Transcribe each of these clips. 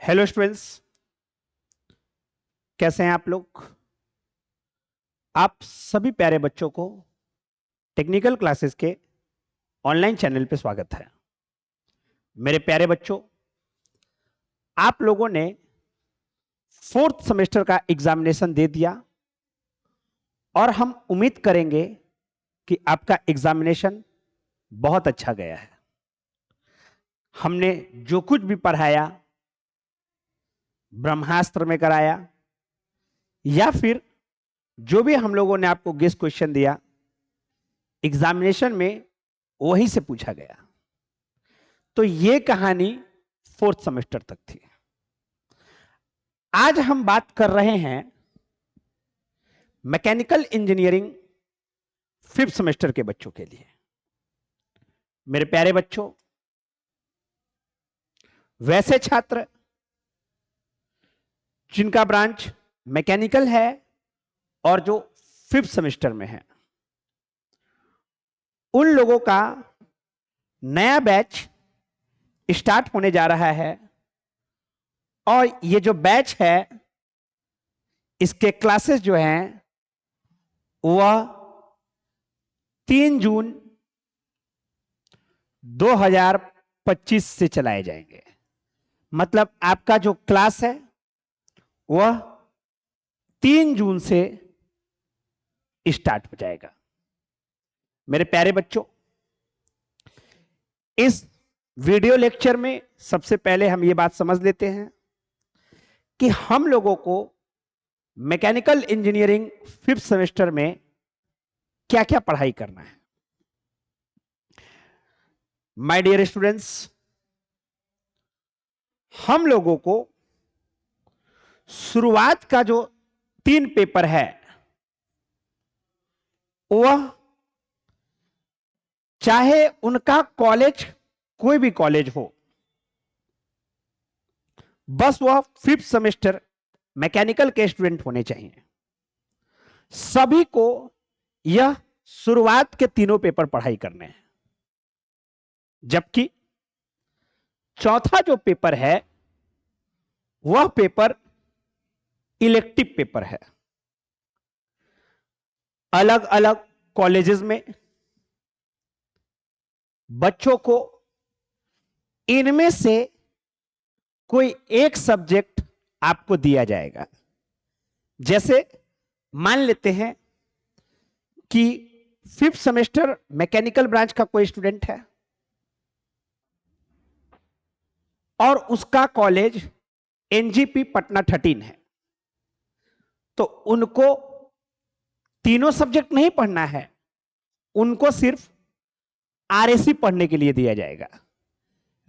Hello students, कैसे हैं आप लोग। आप सभी प्यारे बच्चों को टेक्निकल क्लासेस के ऑनलाइन चैनल पे स्वागत है। मेरे प्यारे बच्चों, आप लोगों ने फोर्थ सेमेस्टर का एग्जामिनेशन दे दिया और हम उम्मीद करेंगे कि आपका एग्जामिनेशन बहुत अच्छा गया है। हमने जो कुछ भी पढ़ाया, ब्रह्मास्त्र में कराया या फिर जो भी हम लोगों ने आपको गेस्ट क्वेश्चन दिया, एग्जामिनेशन में वहीं से पूछा गया। तो ये कहानी फोर्थ सेमेस्टर तक थी। आज हम बात कर रहे हैं मैकेनिकल इंजीनियरिंग फिफ्थ सेमेस्टर के बच्चों के लिए। मेरे प्यारे बच्चों, वैसे छात्र जिनका ब्रांच मैकेनिकल है और जो फिफ्थ सेमेस्टर में है, उन लोगों का नया बैच स्टार्ट होने जा रहा है और ये जो बैच है, इसके क्लासेस जो हैं वह 3 जून 2025 से चलाए जाएंगे। मतलब आपका जो क्लास है वह 3 जून से स्टार्ट हो जाएगा। मेरे प्यारे बच्चों, इस वीडियो लेक्चर में सबसे पहले हम ये बात समझ लेते हैं कि हम लोगों को मैकेनिकल इंजीनियरिंग फिफ्थ सेमेस्टर में क्या क्या पढ़ाई करना है। माय डियर स्टूडेंट्स, हम लोगों को शुरुआत का जो 3 पेपर है वह, चाहे उनका कॉलेज कोई भी कॉलेज हो, बस वह फिफ्थ सेमेस्टर मैकेनिकल के स्टूडेंट होने चाहिए। सभी को यह शुरुआत के तीनों पेपर पढ़ाई करने हैं। जबकि चौथा जो पेपर है वह पेपर इलेक्टिव पेपर है। अलग अलग कॉलेजेस में बच्चों को इनमें से कोई एक सब्जेक्ट आपको दिया जाएगा। जैसे मान लेते हैं कि फिफ्थ सेमेस्टर मैकेनिकल ब्रांच का कोई स्टूडेंट है और उसका कॉलेज एनजीपी पटना 13 है, तो उनको तीनों सब्जेक्ट नहीं पढ़ना है, उनको सिर्फ आरएसी पढ़ने के लिए दिया जाएगा,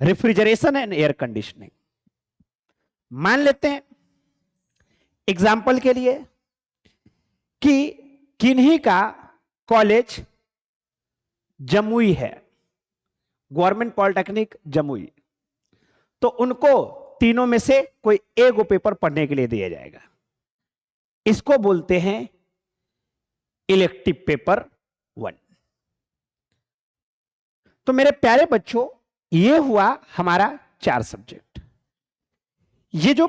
रेफ्रिजरेशन एंड एयर कंडीशनिंग। मान लेते हैं एग्जाम्पल के लिए कि किन्हीं का कॉलेज जमुई है, गवर्नमेंट पॉलिटेक्निक जमुई, तो उनको तीनों में से कोई एक पेपर पढ़ने के लिए दिया जाएगा। इसको बोलते हैं इलेक्टिव पेपर 1। तो मेरे प्यारे बच्चों, यह हुआ हमारा 4 सब्जेक्ट। ये जो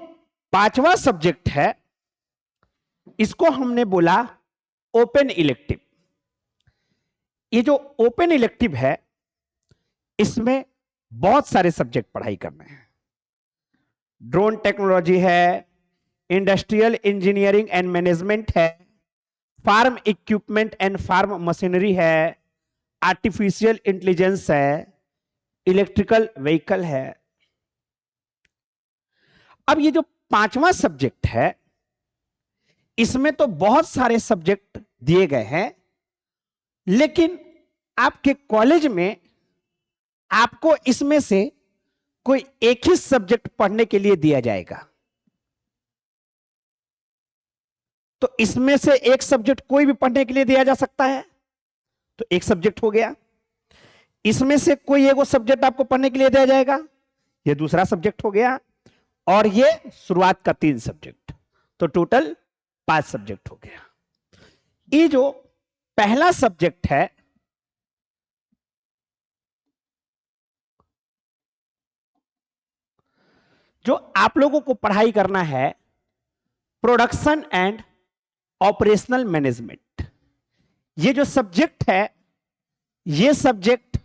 5वां सब्जेक्ट है इसको हमने बोला ओपन इलेक्टिव। ये जो ओपन इलेक्टिव है इसमें बहुत सारे सब्जेक्ट पढ़ाई करने हैं। ड्रोन टेक्नोलॉजी है, इंडस्ट्रियल इंजीनियरिंग एंड मैनेजमेंट है, farm equipment and farm machinery है, आर्टिफिशियल इंटेलिजेंस है, इलेक्ट्रिकल व्हीकल है। अब ये जो 5वां सब्जेक्ट है इसमें तो बहुत सारे सब्जेक्ट दिए गए हैं, लेकिन आपके कॉलेज में आपको इसमें से कोई एक ही सब्जेक्ट पढ़ने के लिए दिया जाएगा। तो इसमें से एक सब्जेक्ट कोई भी पढ़ने के लिए दिया जा सकता है, तो एक सब्जेक्ट हो गया। इसमें से कोई एक सब्जेक्ट आपको पढ़ने के लिए दिया जाएगा, यह दूसरा सब्जेक्ट हो गया, और यह शुरुआत का 3 सब्जेक्ट, तो टोटल 5 सब्जेक्ट हो गया। ये जो पहला सब्जेक्ट है जो आप लोगों को पढ़ाई करना है प्रोडक्शन एंड ऑपरेशनल मैनेजमेंट। ये जो सब्जेक्ट है, ये सब्जेक्ट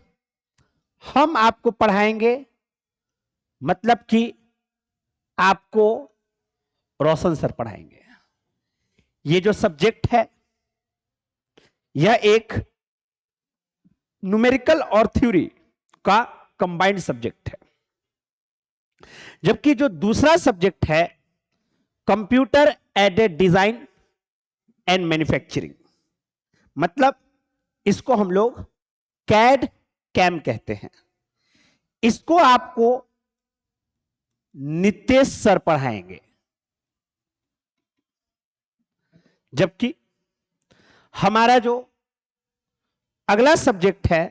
हम आपको पढ़ाएंगे, मतलब कि आपको रोशन सर पढ़ाएंगे। ये जो सब्जेक्ट है, यह एक न्यूमेरिकल और थ्योरी का कंबाइंड सब्जेक्ट है। जबकि जो दूसरा सब्जेक्ट है computer aided design and manufacturing, मतलब इसको हम लोग कैड कैम कहते हैं। इसको आपको नितेश सर पढ़ाएंगे। जबकि हमारा जो अगला सब्जेक्ट है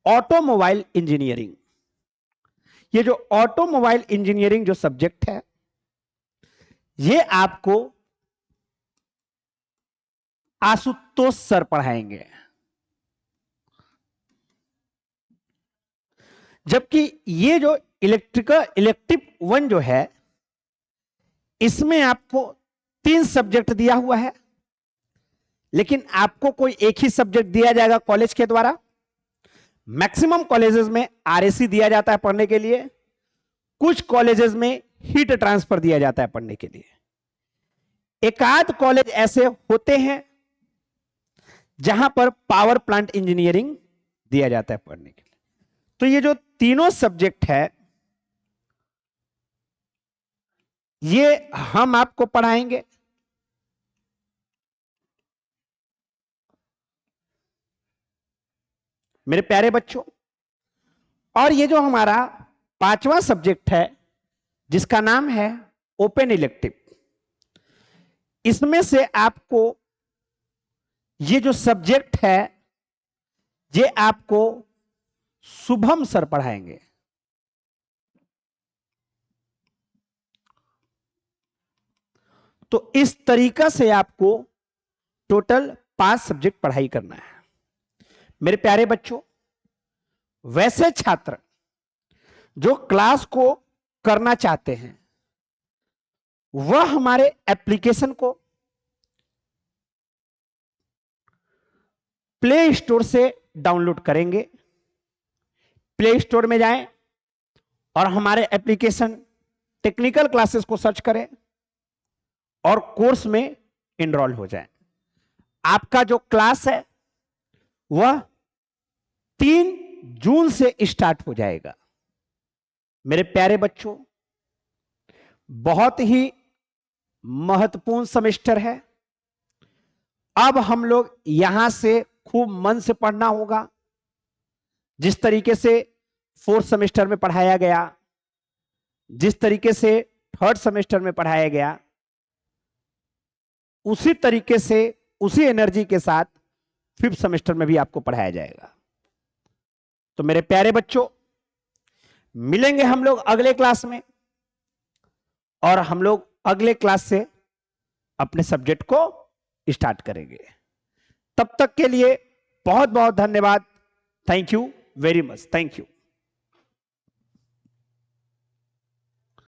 ऑटोमोबाइल इंजीनियरिंग, ये जो ऑटोमोबाइल इंजीनियरिंग जो सब्जेक्ट है, ये आपको आशुतोष सर पढ़ाएंगे। जबकि ये जो इलेक्टिव 1 जो है, इसमें आपको 3 सब्जेक्ट दिया हुआ है, लेकिन आपको कोई एक ही सब्जेक्ट दिया जाएगा कॉलेज के द्वारा। मैक्सिमम कॉलेजेस में आरएसी दिया जाता है पढ़ने के लिए, कुछ कॉलेजेस में हीट ट्रांसफर दिया जाता है पढ़ने के लिए। एकाध कॉलेज ऐसे होते हैं जहां पर पावर प्लांट इंजीनियरिंग दिया जाता है पढ़ने के लिए। तो ये जो तीनों सब्जेक्ट है, ये हम आपको पढ़ाएंगे। मेरे प्यारे बच्चों, और ये जो हमारा 5वां सब्जेक्ट है जिसका नाम है ओपन इलेक्टिव, इसमें से आपको ये जो सब्जेक्ट है, ये आपको शुभम सर पढ़ाएंगे। तो इस तरीका से आपको टोटल 5 सब्जेक्ट पढ़ाई करना है। मेरे प्यारे बच्चों, वैसे छात्र जो क्लास को करना चाहते हैं, वह हमारे एप्लीकेशन को प्ले स्टोर से डाउनलोड करेंगे। प्ले स्टोर में जाएं और हमारे एप्लीकेशन टेक्निकल क्लासेस को सर्च करें और कोर्स में एनरोल हो जाएं। आपका जो क्लास है वह 3 जून से स्टार्ट हो जाएगा। मेरे प्यारे बच्चों, बहुत ही महत्वपूर्ण सेमेस्टर है। अब हम लोग यहां से खूब मन से पढ़ना होगा। जिस तरीके से 4th सेमेस्टर में पढ़ाया गया, जिस तरीके से 3rd सेमेस्टर में पढ़ाया गया, उसी तरीके से, उसी एनर्जी के साथ 5th सेमेस्टर में भी आपको पढ़ाया जाएगा। तो मेरे प्यारे बच्चों, मिलेंगे हम लोग अगले क्लास में, और हम लोग अगले क्लास से अपने सब्जेक्ट को स्टार्ट करेंगे। तब तक के लिए बहुत बहुत धन्यवाद। Thank you very much. Thank you.